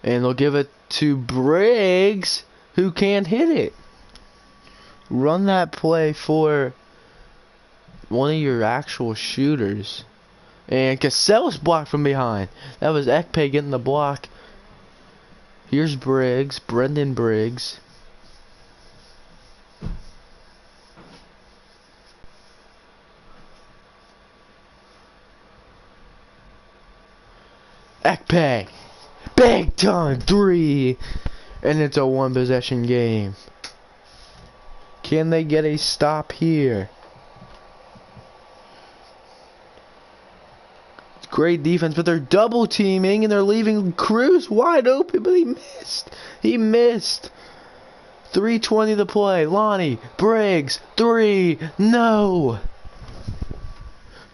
And they'll give it to Briggs, who can't hit it. Run that play for one of your actual shooters. And Cassell's blocked from behind. That was Ekpe getting the block. Here's Briggs, Brendan Briggs. Ekpe, big time 3, and it's a 1 possession game. Can they get a stop here? Great defense, but they're double teaming and they're leaving Cruz wide open, but he missed. He missed. 3:20 to play. Lonnie, Briggs, 3. No.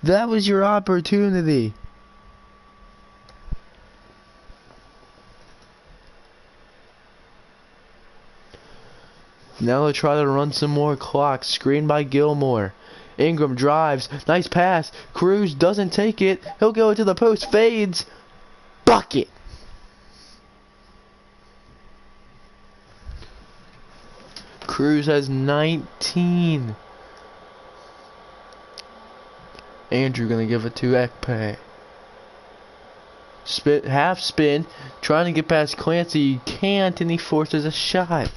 That was your opportunity. Now they'll try to run some more clock. Screen by Gilmore. Ingram drives. Nice pass. Cruz doesn't take it. He'll go to the post. Fades. Bucket. Cruz has 19. Andrew gonna give it to Ekpe. Half spin. Trying to get past Clancy. He can't, and he forces a shot.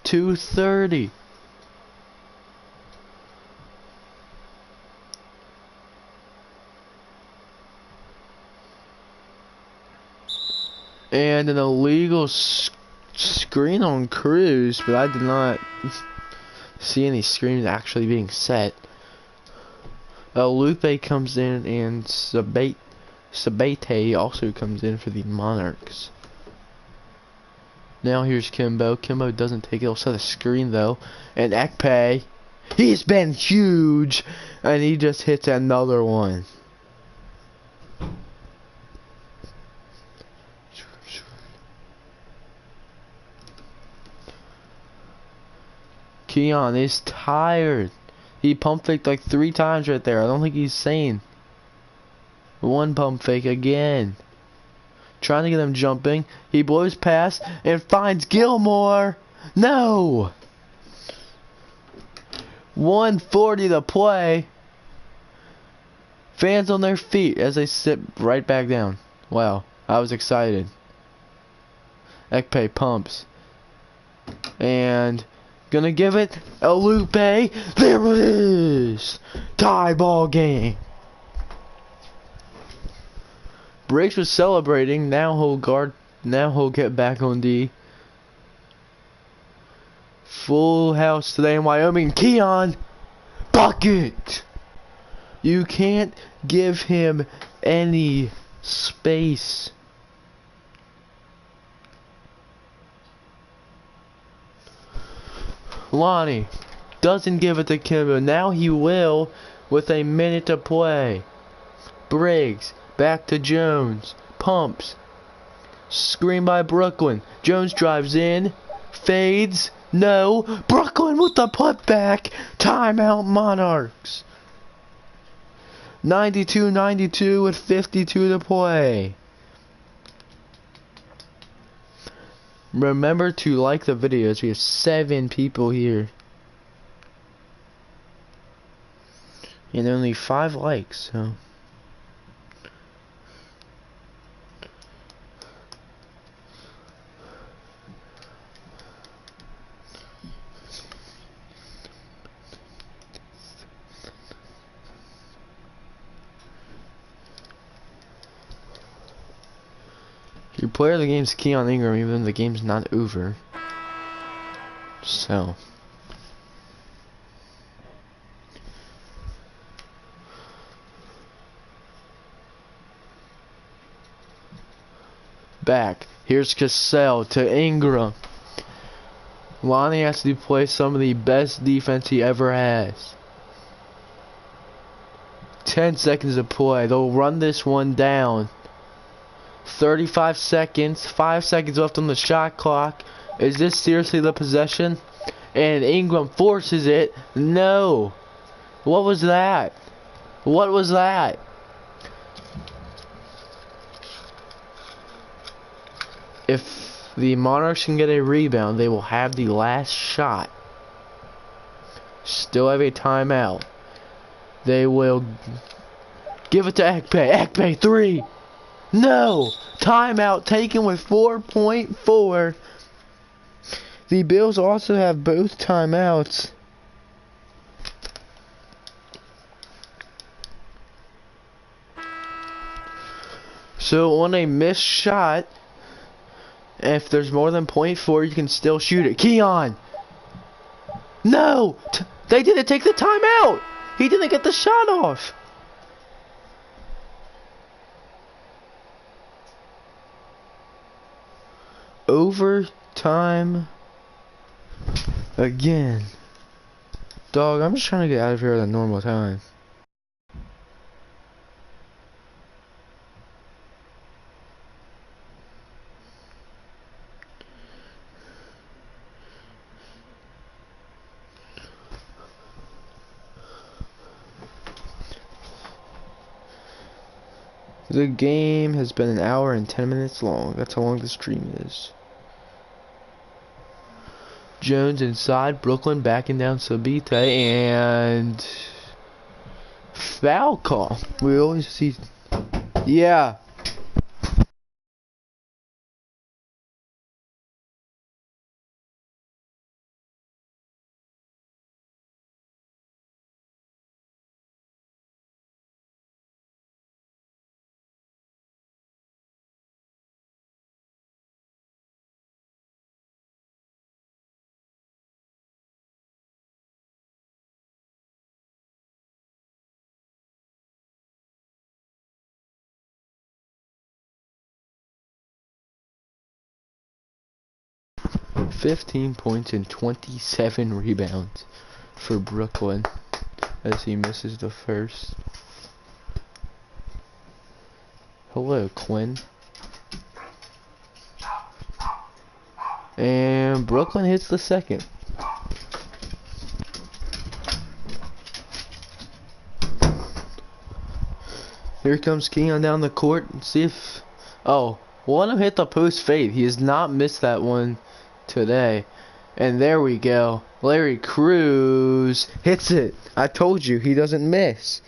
2:30. And an illegal screen on Cruz, but I did not see any screens actually being set. Lupe comes in, and Sabate also comes in for the Monarchs. Now here's Kimbo. Kimbo doesn't take it. He'll set a screen though. And Ekpe, he's been huge, and he just hits another one. Keon is tired. He pump faked like 3 times right there. I don't think he's sane. 1 pump fake again. Trying to get him jumping. He blows past and finds Gilmore. No. 1:40 to play. Fans on their feet as they sit right back down. Wow, I was excited. Ekpe pumps. And gonna give it a Lupe. There it is. Tie ball game. Briggs was celebrating. Now he'll guard. Now he'll get back on D. Full house today in Wyoming. Keon, bucket. You can't give him any space. Lonnie doesn't give it to Kimbo. Now he will with a minute to play. Briggs. Back to Jones. Pumps. Screen by Brooklyn. Jones drives in. Fades. No. Brooklyn with the putback. Timeout Monarchs. 92-92 with 52 to play. Remember to like the videos. We have 7 people here. And only 5 likes, so. Your player of the game is Keon Ingram, even though the game's not over. So. Back. Here's Cassell to Ingram. Lonnie has to play some of the best defense he ever has. 10 seconds to play. They'll run this one down. 35 seconds. 5 seconds left on the shot clock. Is this seriously the possession? And Ingram forces it. No. What was that? What was that? If the Monarchs can get a rebound, they will have the last shot. Still have a timeout. They will give it to Ekpe. Ekpe, 3. No! Timeout taken with 4.4. The Bills also have both timeouts. So on a missed shot, if there's more than 0.4, you can still shoot it. Keon! No! They didn't take the timeout! He didn't get the shot off! Overtime again. Dog, I'm just trying to get out of here at a normal time. The game has been 1 hour and 10 minutes long. That's how long the stream is. Jones inside, Brooklyn backing down Sabita, and foul call. We always see. Yeah. "15 points and 27 rebounds for Brooklyn as he misses the first." Hello, Quinn. And Brooklyn hits the second. Here comes Keon down the court. See if... Oh, let him hit the post fade. He has not missed that one today. And there we go. Larry Cruz hits it. I told you, he doesn't miss.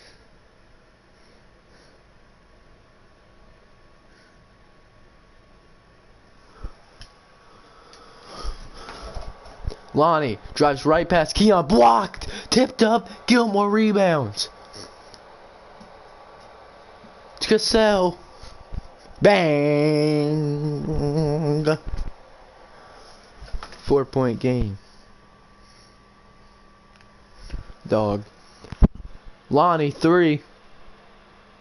Lonnie drives right past Keon. Blocked. Tipped up. Gilmore rebounds. Cassell. Bang. 4-point game. Dog. Lonnie, 3.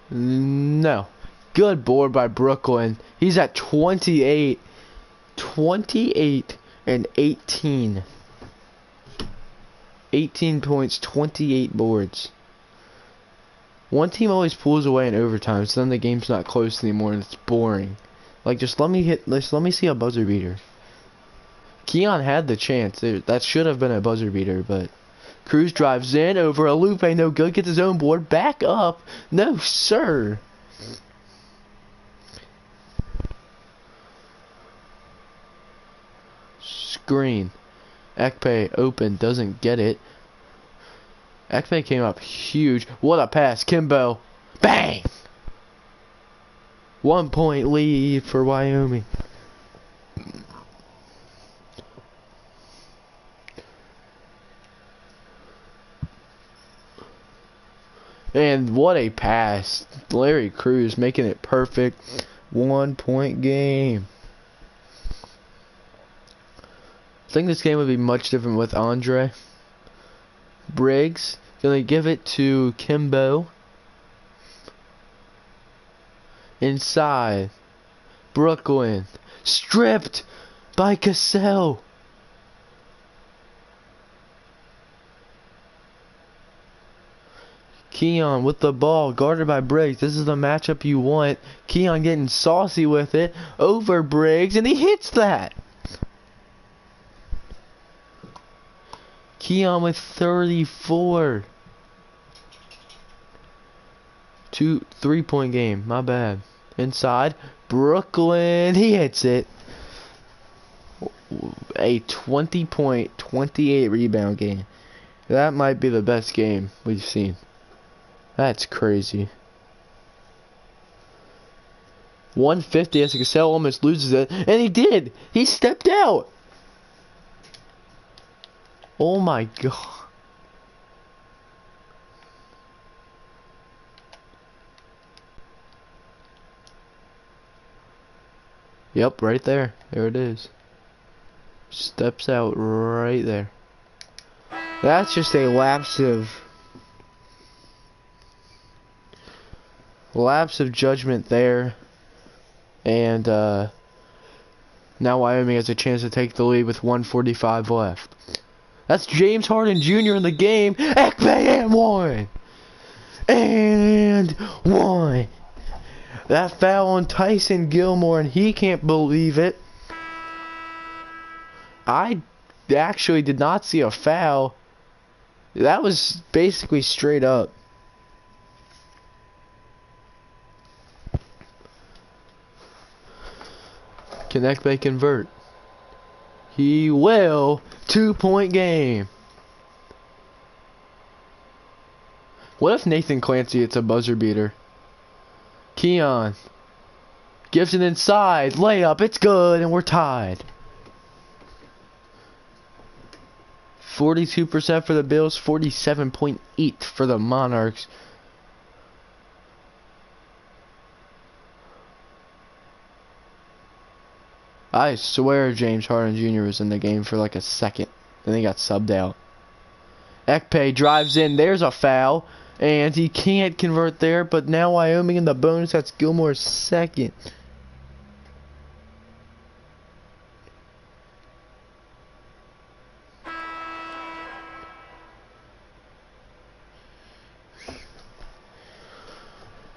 No. Good board by Brooklyn. He's at 28. 28 and 18. 18 points, 28 boards. One team always pulls away in overtime, so then the game's not close anymore and it's boring. Like, just let me see a buzzer beater. Keon had the chance. That should have been a buzzer beater, but Cruz drives in over a loop, ain't no good, gets his own board, back up. No, sir. Screen. Ekpe open, doesn't get it. Ekpe came up huge. What a pass. Kimbo. Bang! 1 point lead for Wyoming. And what a pass. Larry Cruz making it perfect. 1 point game. I think this game would be much different with Andre. Briggs gonna give it to Kimbo. Inside. Brooklyn. Stripped by Cassell. Keon with the ball, guarded by Briggs. This is the matchup you want. Keon getting saucy with it. Over Briggs, and he hits that. Keon with 34. 3-point game. My bad. Inside. Brooklyn. He hits it. A 20-point, 28 rebound game. That might be the best game we've seen. That's crazy. 150 as Cassell almost loses it. And he did. He stepped out. Oh my god. Yep, right there. There it is. Steps out right there. That's just a lapse of judgment there. And now Wyoming has a chance to take the lead with 1:45 left. That's James Harden Jr. in the game. Ekpe and one. And one. That foul on Tyson Gilmore, and he can't believe it. I actually did not see a foul. That was basically straight up. Can Ekpe convert? He will. 2-point game. What if Nathan Clancy hits a buzzer beater? Keon gives it inside. Layup. It's good, and we're tied. 42% for the Bills. 47.8% for the Monarchs. I swear James Harden Jr. was in the game for like a second. Then he got subbed out. Ekpe drives in. There's a foul. And he can't convert there. But now Wyoming in the bonus. That's Gilmore's second.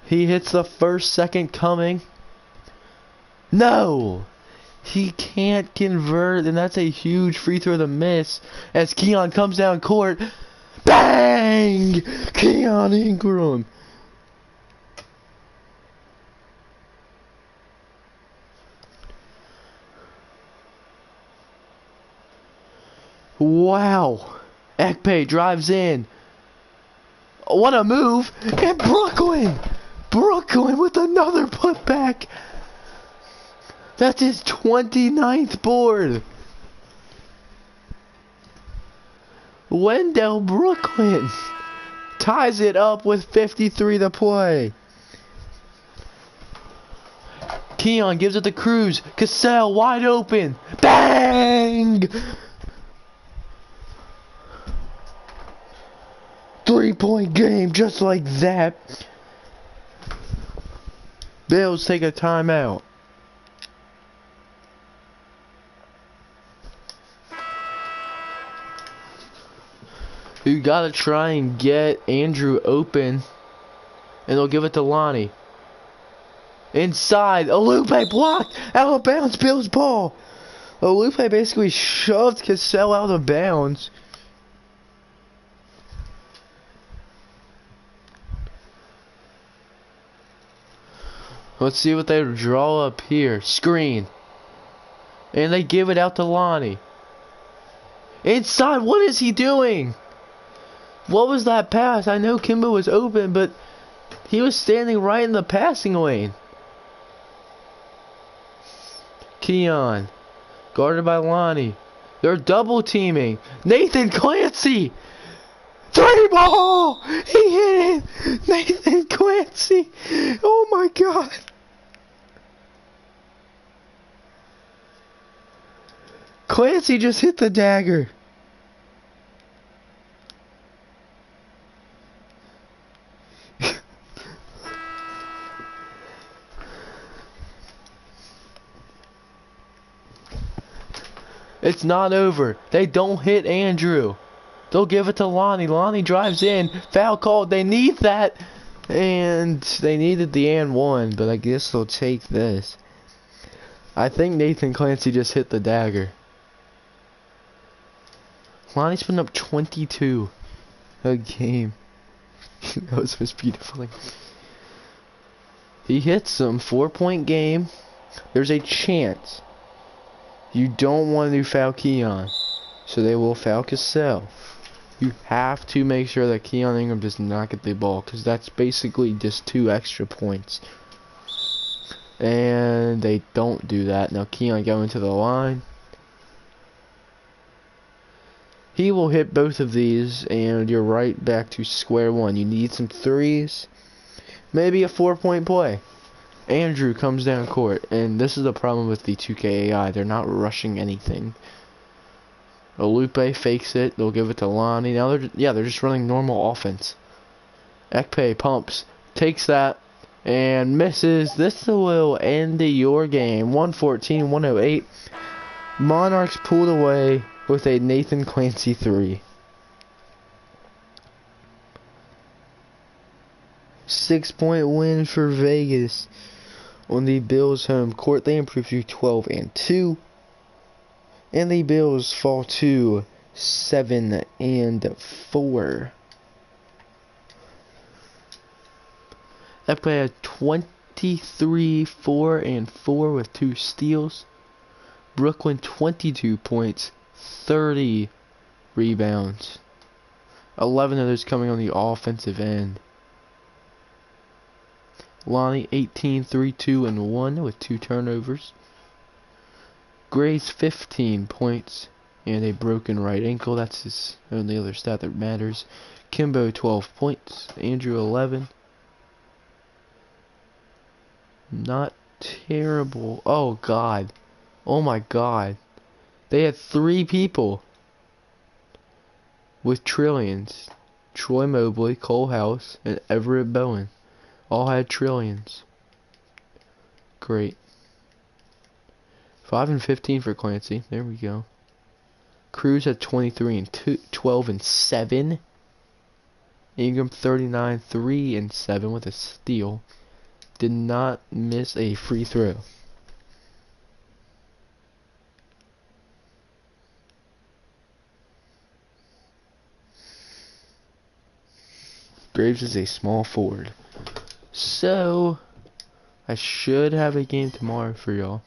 He hits the first, second coming. No! He can't convert, and that's a huge free throw to miss as Keon comes down court. Bang! Keon Ingram. Wow. Ekpe drives in. What a move. And Brooklyn. Brooklyn with another putback. That's his 29th board. Wendell Brooklyn ties it up with 53 to play. Keon gives it to Cruz. Cassell wide open. Bang! 3-point game just like that. Bills take a timeout. You gotta try and get Andrew open. And they'll give it to Lonnie. Inside. Alupe blocked. Out of bounds. Bills ball. Alupe basically shoved Cassell out of bounds. Let's see what they draw up here. Screen. And they give it out to Lonnie. Inside. What is he doing? What was that pass? I know Kimbo was open, but he was standing right in the passing lane. Keon, guarded by Lonnie. They're double teaming. Nathan Clancy! 3-ball! He hit it! Nathan Clancy! Oh my god! Clancy just hit the dagger. It's not over. They don't hit Andrew. They'll give it to Lonnie. Lonnie drives in. Foul called. They need that. And they needed the and one, but I guess they'll take this. I think Nathan Clancy just hit the dagger. Lonnie's putting up 22 a game. That was just beautifully. He hits them. 4-point game. There's a chance. You don't want to foul Keon, so they will foul Cassell. You have to make sure that Keon Ingram does not get the ball, because that's basically just 2 extra points. And they don't do that. Now Keon going to the line. He will hit both of these, and you're right back to square one. You need some threes, maybe a 4-point play. Andrew comes down court, and this is the problem with the 2K AI. They're not rushing anything. Olupe fakes it. They'll give it to Lonnie. Now they're just running normal offense. Ekpe pumps, takes that, and misses. This will end your game. 114-108. Monarchs pulled away with a Nathan Clancy 3. 6-point win for Vegas on the Bills home court. They improve to 12-2. And the Bills fall to 7-4. That play had 23, 4, and 4 with 2 steals. Brooklyn 22 points, 30 rebounds. 11 of those coming on the offensive end. Lonnie 18, 3, 2, and 1 with 2 turnovers. Gray's 15 points and a broken right ankle. That's his only other stat that matters. Kimbo 12 points. Andrew 11. Not terrible. Oh god. Oh my god. They had 3 people with trillions. Troy Mobley, Cole House, and Everett Bowen. All had trillions. Great. 5 and 15 for Clancy. There we go. Cruz at 23 and 12 and 7. Ingram 39, 3 and 7 with a steal. Did not miss a free throw. Graves is a small forward. So, I should have a game tomorrow for y'all.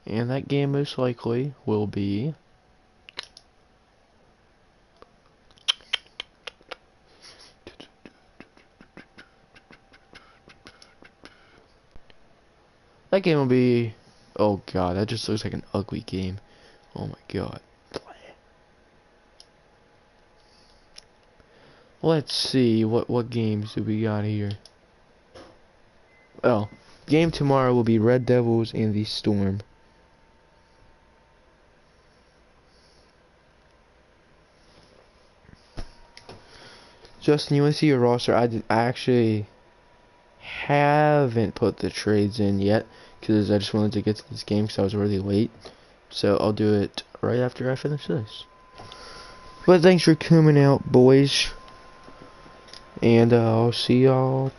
And that game most likely will be oh god, that just looks like an ugly game. Oh my god. Let's see, what games do we got here? Oh, game tomorrow will be Red Devils and the Storm. Justin, you want to see your roster? I actually haven't put the trades in yet because I just wanted to get to this game because I was really late. So I'll do it right after I finish this. But thanks for coming out, boys. And I'll see y'all